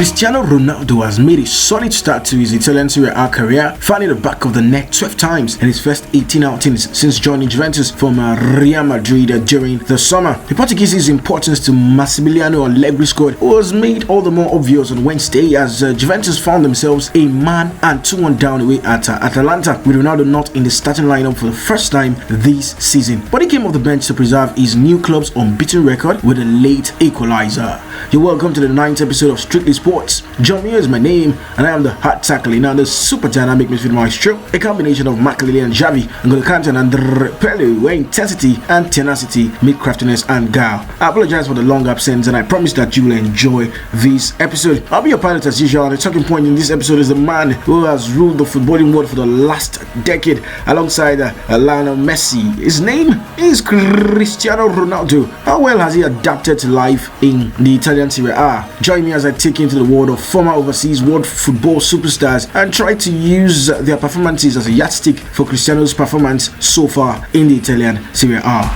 Cristiano Ronaldo has made a solid start to his Italian Serie A career, finding the back of the net 12 times in his first 18 outings since joining Juventus from Real Madrid during the summer. The Portuguese's importance to Massimiliano Allegri's squad was made all the more obvious on Wednesday as Juventus found themselves a man and 2-1 down away at Atalanta, with Ronaldo not in the starting lineup for the first time this season. But he came off the bench to preserve his new club's unbeaten record with a late equalizer. You're welcome to the 9th episode of Strictly Sports. John Muir is my name, and I am the hard tackling and the super dynamic midfield maestro, a combination of Makelele and Xavi, N'Golo Kante and Pele, where intensity and tenacity meet craftiness and guile. I apologize for the long absence, and I promise that you will enjoy this episode. I'll be your pilot as usual, and the talking point in this episode is the man who has ruled the footballing world for the last decade alongside Lionel Messi. His name is Cristiano Ronaldo. How well has he adapted to life in the Italian Serie A? Join me as I take you into the world of former overseas world football superstars and try to use their performances as a yardstick for Cristiano's performance so far in the Italian Serie A.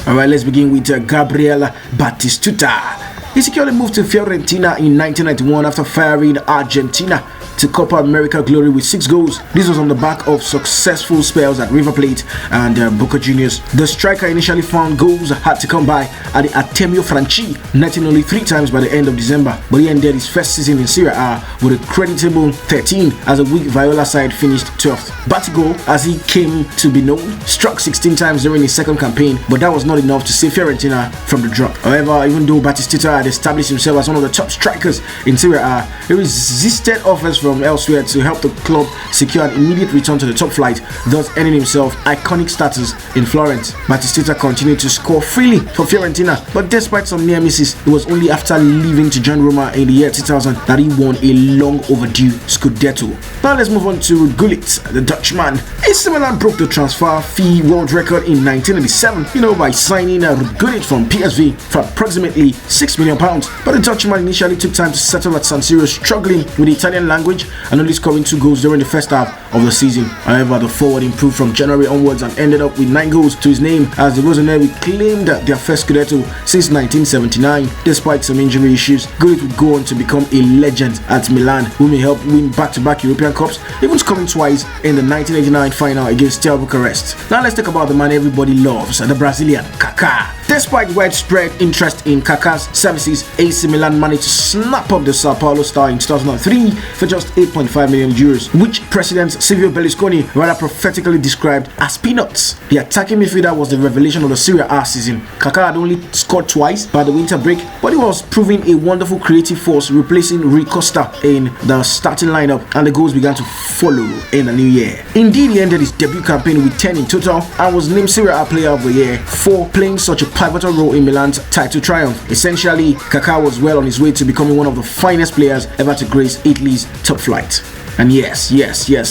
Alright, let's begin with Gabriel Batistuta. He securely moved to Fiorentina in 1991 after firing Argentina to Copa America glory with 6 goals. This was on the back of successful spells at River Plate and Boca Juniors. The striker initially found goals had to come by at the Artemio Franchi, netting only 3 times by the end of December, but he ended his first season in Serie A with a creditable 13 as a weak Viola side finished 12th. Batigo, as he came to be known, struck 16 times during his second campaign, but that was not enough to save Fiorentina from the drop. However, even though Batistuta had established himself as one of the top strikers in Serie A, he resisted offers from elsewhere to help the club secure an immediate return to the top flight, thus earning himself iconic status in Florence. Batistuta continued to score freely for Fiorentina, but despite some near misses, it was only after leaving to join Roma in the year 2000 that he won a long overdue Scudetto. Now let's move on to Gullit, the Dutchman. AC Milan broke the transfer fee world record in 1987, by signing Gullit from PSV for approximately £6 million. But the Dutchman initially took time to settle at San Siro, struggling with the Italian language and only scoring 2 goals during the first half of the season. However, the forward improved from January onwards and ended up with 9 goals to his name as the Rossoneri claimed their first Scudetto since 1979. Despite some injury issues, Gullit would go on to become a legend at Milan, who may help win back-to-back European Cups, even scoring twice in the 1989 final against Steaua Bucharest. Now let's talk about the man everybody loves, the Brazilian Kaká. Despite widespread interest in Kaká's services, AC Milan managed to snap up the Sao Paulo star in 2003 for just 8.5 million euros, which President Silvio Berlusconi rather prophetically described as peanuts. The attacking midfielder was the revelation of the Serie A season. Kaká had only scored twice by the winter break, but he was proving a wonderful creative force, replacing Rui Costa in the starting lineup, and the goals began to follow in the new year. Indeed, he ended his debut campaign with 10 in total and was named Serie A Player of the Year for playing such a pivotal role in Milan's title triumph. Essentially, Kaká was well on his way to becoming one of the finest players ever to grace Italy's top flight. And yes,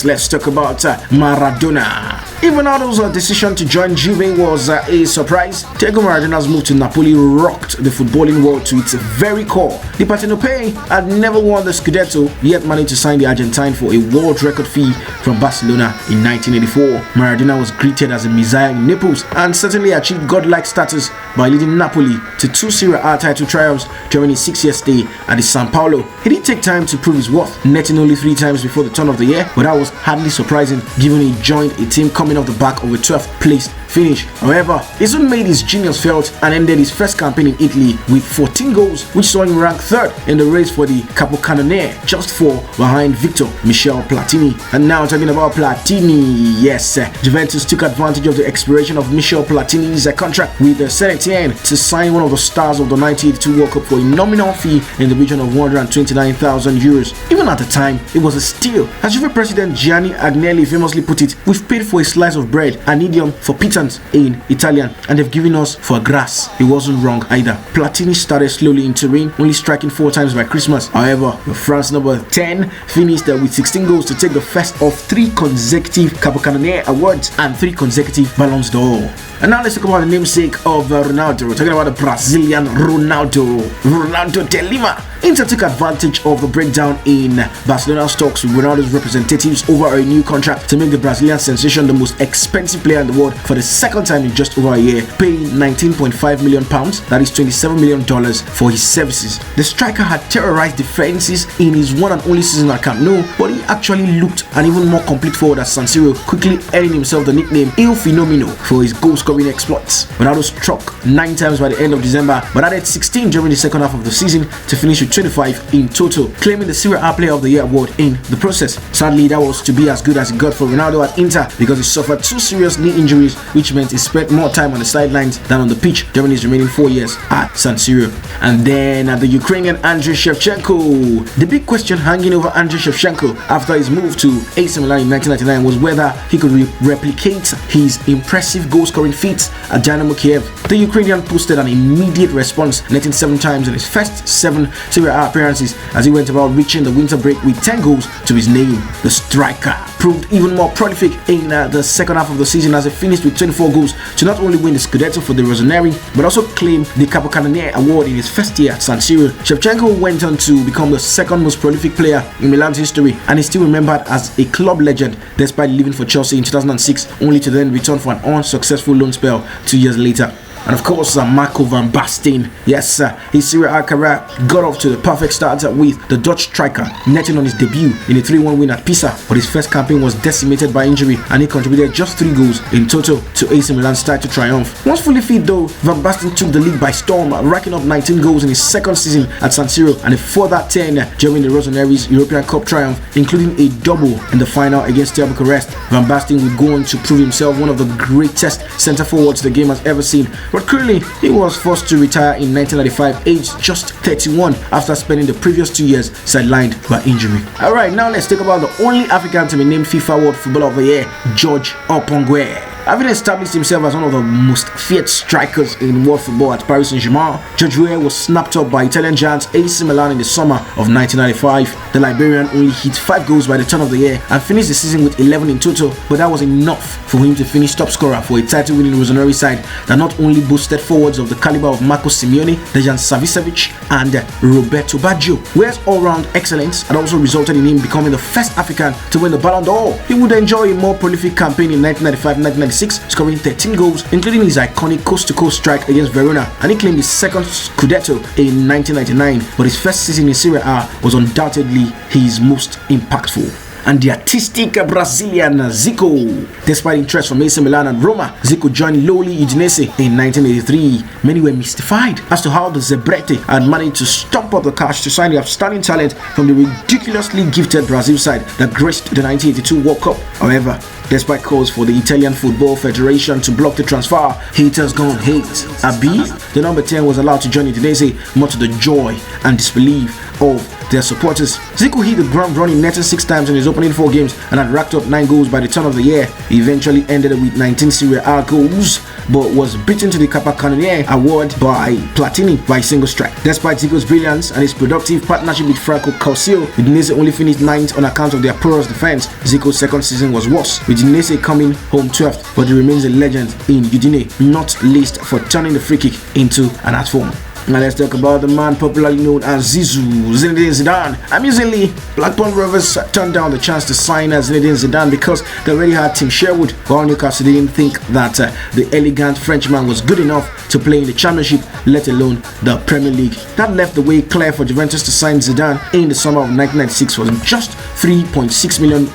let's talk about Maradona. Even Ronaldo's decision to join Juve was a surprise. Diego Maradona's move to Napoli rocked the footballing world to its very core. The Partenope had never won the Scudetto, yet managed to sign the Argentine for a world record fee from Barcelona in 1984. Maradona was greeted as a messiah in Naples and certainly achieved godlike status by leading Napoli to 2 Serie A title triumphs during his 6-year stay at the São Paulo. He did take time to prove his worth, netting only 3 times before the turn of the year, but that was hardly surprising given he joined a team coming off the back of a 12th place finish. However, he soon made his genius felt and ended his first campaign in Italy with 14 goals, which saw him rank 3rd in the race for the Capocannoniere, just 4 behind Victor Michel Platini. And now talking about Platini, yes, Juventus took advantage of the expiration of Michel Platini's contract with Saint Etienne to sign one of the stars of the 1982 World Cup for a nominal fee in the region of 129,000 euros. Even at the time, it was a steal. As Juve president Gianni Agnelli famously put it, "We've paid for a slice of bread, an idiom for pittance in Italian, and they've given us for grass." He wasn't wrong either. Platini started slowly in Turin, only striking 4 times by Christmas. However, the France number 10 finished with 16 goals to take the first of 3 consecutive Capocannoniere awards and 3 consecutive Ballons d'Or. And now let's talk about the namesake of Ronaldo. We're talking about the Brazilian Ronaldo de Lima. Inter took advantage of the breakdown in Barcelona's talks with Ronaldo's representatives over a new contract to make the Brazilian sensation the most expensive player in the world for the second time in just over a year, paying £19.5 million, that is $27 million, for his services. The striker had terrorized defenses in his one and only season at Camp Nou, but he actually looked an even more complete forward at San Siro, quickly earning himself the nickname Il Fenomeno for his goal-scoring exploits. Ronaldo struck 9 times by the end of December, but added 16 during the second half of the season to finish with 25 in total, claiming the Serie A Player of the Year award in the process. Sadly, that was to be as good as it got for Ronaldo at Inter because he suffered 2 serious knee injuries, which meant he spent more time on the sidelines than on the pitch during his remaining 4 years at San Siro. And then at the Ukrainian Andriy Shevchenko. The big question hanging over Andriy Shevchenko after his move to AC Milan in 1999 was whether he could replicate his impressive goal-scoring feats at Dynamo Kiev. The Ukrainian posted an immediate response, netting 7 times in his first 7 Serie A appearances as he went about reaching the winter break with 10 goals to his name. The striker proved even more prolific in the second half of the season as he finished with 24 goals to not only win the Scudetto for the Rossoneri but also claim the Capocannoniere award in his first year at San Siro. Shevchenko went on to become the second most prolific player in Milan's history and is still remembered as a club legend despite leaving for Chelsea in 2006, only to then return for an unsuccessful loan spell 2 years later. And of course, Marco van Basten. Yes, his Serie A career got off to the perfect start with the Dutch striker netting on his debut in a 3-1 win at Pisa, but his first campaign was decimated by injury and he contributed just 3 goals in total to AC Milan's title triumph. Once fully fit though, Van Basten took the league by storm, racking up 19 goals in his second season at San Siro and a further 10 during the Rossoneri's European Cup triumph, including a double in the final against Steaua Bucharest. Van Basten would go on to prove himself one of the greatest centre forwards the game has ever seen. But currently, he was forced to retire in 1995, aged just 31, after spending the previous 2 years sidelined by injury. Alright, now let's talk about the only African to be named FIFA World Footballer of the Year, George Opongwe. Having established himself as one of the most feared strikers in world football at Paris Saint-Germain, George Weah was snapped up by Italian giants AC Milan in the summer of 1995. The Liberian only hit 5 goals by the turn of the year and finished the season with 11 in total, but that was enough for him to finish top scorer for a title-winning Rossoneri side that not only boasted forwards of the caliber of Marco Simeone, Dejan Savicevic, and Roberto Baggio. Weah's all-round excellence had also resulted in him becoming the first African to win the Ballon d'Or. He would enjoy a more prolific campaign in 1995-1996, scoring 13 goals, including his iconic coast-to-coast strike against Verona, and he claimed his second Scudetto in 1999, but his first season in Serie A was undoubtedly his most impactful. And the artistic Brazilian Zico. Despite interest from AC Milan and Roma, Zico joined lowly Udinese in 1983. Many were mystified as to how the Zebrete had managed to stomp up the cash to sign the outstanding talent from the ridiculously gifted Brazil side that graced the 1982 World Cup. However, despite calls for the Italian Football Federation to block the transfer, haters gone hate. Abi, the number 10 was allowed to join Udinese, much to the joy and disbelief of their supporters. Zico hit the ground running, netting 6 times in his opening 4 games and had racked up 9 goals by the turn of the year. He eventually ended with 19 Serie A goals, but was beaten to the Capocannoniere award by Platini by a single strike. Despite Zico's brilliance and his productive partnership with Franco Calcio, Udinese only finished 9th on account of their porous defense. Zico's second season was worse, with Udinese coming home 12th, but he remains a legend in Udine, not least for turning the free kick into an art form. Now let's talk about the man popularly known as Zizou, Zinedine Zidane. Amusingly, Blackburn Rovers turned down the chance to sign Zinedine Zidane because they already had Tim Sherwood, while Newcastle didn't think that the elegant Frenchman was good enough to play in the Championship, let alone the Premier League. That left the way clear for Juventus to sign Zidane in the summer of 1996 for just €3.6 million,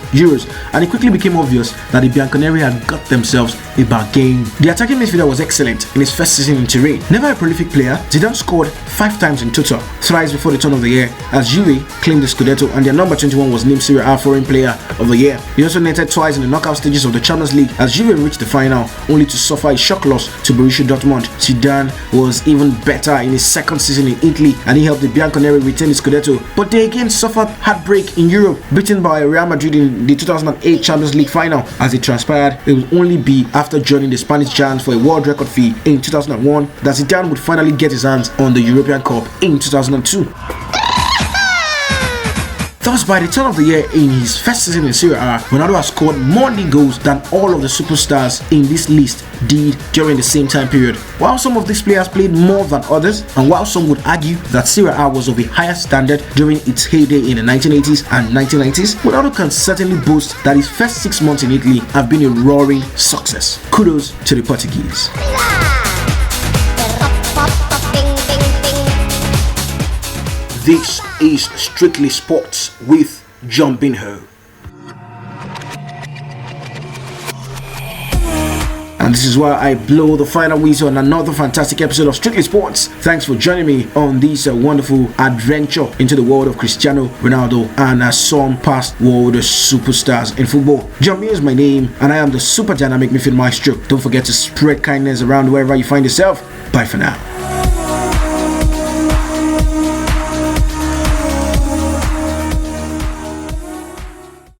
and it quickly became obvious that the Bianconeri had got themselves a bargain. The attacking midfielder was excellent in his first season in Turin. Never a prolific player, Zidane scored 5 times in total, thrice before the turn of the year, as Juve claimed the Scudetto and their number 21 was named Serie A Foreign Player of the Year. He also netted twice in the knockout stages of the Champions League as Juve reached the final, only to suffer a shock loss to Borussia Dortmund. Zidane was even better in his second season in Italy and he helped the Bianconeri retain the Scudetto, but they again suffered heartbreak in Europe, beaten by Real Madrid in the 2008 Champions League final. As it transpired, it would only be after joining the Spanish giants for a world record fee in 2001 that Zidane would finally get his hands on the European Cup in 2002. Thus, by the turn of the year in his first season in Serie A, Ronaldo has scored more league goals than all of the superstars in this list did during the same time period. While some of these players played more than others, and while some would argue that Serie A was of a higher standard during its heyday in the 1980s and 1990s, Ronaldo can certainly boast that his first 6 months in Italy have been a roaring success. Kudos to the Portuguese. This is Strictly Sports with John Binho. And this is why I blow the final whistle on another fantastic episode of Strictly Sports. Thanks for joining me on this wonderful adventure into the world of Cristiano Ronaldo and some past world superstars in football. John Binho is my name, and I am the super dynamic midfield maestro. Don't forget to spread kindness around wherever you find yourself. Bye for now.